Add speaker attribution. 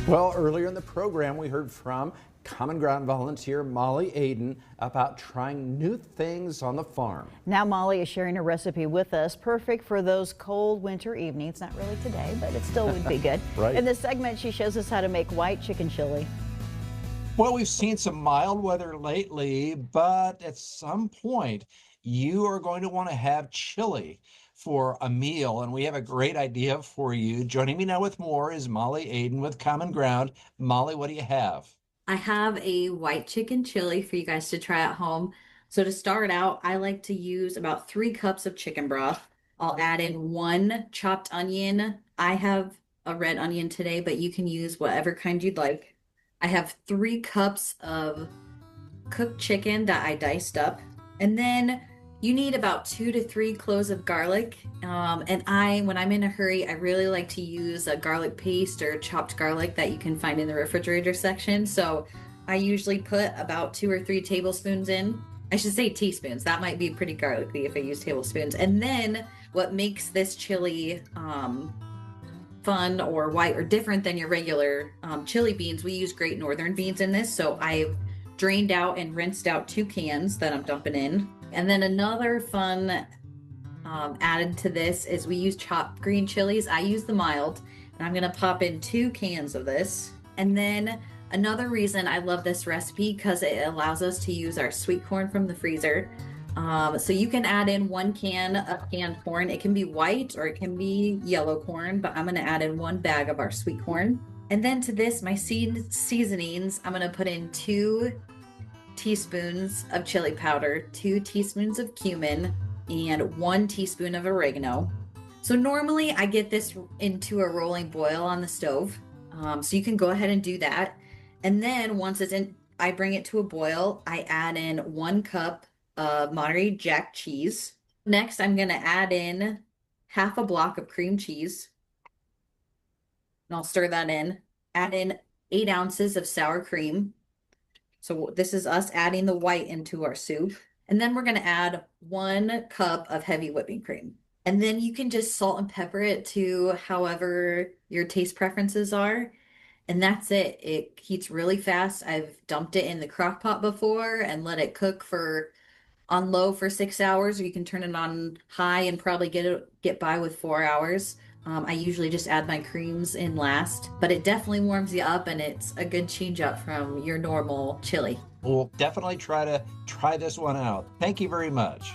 Speaker 1: Well, earlier in the program, we heard from Common Ground volunteer Molly Aden about trying new things on the farm.
Speaker 2: Now Molly is sharing a recipe with us, perfect for those cold winter evenings. Not really today, but it still would be good.
Speaker 1: Right.
Speaker 2: In this segment, she shows us how to make white chicken chili.
Speaker 3: Well, we've seen some mild weather lately, but at some point you are going to want to have chili for a meal, and we have a great idea for you. Joining me now with more is Molly Aden with Common Ground. Molly, what do you have?
Speaker 4: I have a white chicken chili for you guys to try at home. So to start out, I like to use about 3 cups of chicken broth. I'll add in 1 chopped onion. I have a red onion today, but you can use whatever kind you'd like. I have 3 cups of cooked chicken that I diced up. And then you need about 2 to 3 cloves of garlic. When I'm in a hurry, I really like to use a garlic paste or chopped garlic that you can find in the refrigerator section. So I usually put about 2 or 3 tablespoons in. I should say teaspoons. That might be pretty garlicky if I use tablespoons. And then what makes this chili fun or white or different than your regular chili beans, we use Great Northern beans in this. So I've drained out and rinsed out 2 cans that I'm dumping in. And then another fun added to this is we use chopped green chilies. I use the mild, and I'm gonna pop in 2 cans of this. And then another reason I love this recipe, because it allows us to use our sweet corn from the freezer. So you can add in 1 can of canned corn. It can be white or it can be yellow corn, but I'm gonna add in 1 bag of our sweet corn. And then to this, my seasonings, I'm gonna put in 2 teaspoons of chili powder, 2 teaspoons of cumin, and 1 teaspoon of oregano. So normally I get this into a rolling boil on the stove. So you can go ahead and do that. And then once it's in, I bring it to a boil. I add in 1 cup of Monterey Jack cheese. Next, I'm gonna add in half a block of cream cheese. And I'll stir that in. Add in 8 ounces of sour cream. So this is us adding the white into our soup. And then we're going to add 1 cup of heavy whipping cream. And then you can just salt and pepper it to however your taste preferences are. And that's it. It heats really fast. I've dumped it in the crock pot before and let it cook on low for 6 hours, or you can turn it on high and probably get by with 4 hours. I usually just add my creams in last, but it definitely warms you up and it's a good change up from your normal chili.
Speaker 3: We'll definitely try this one out. Thank you very much.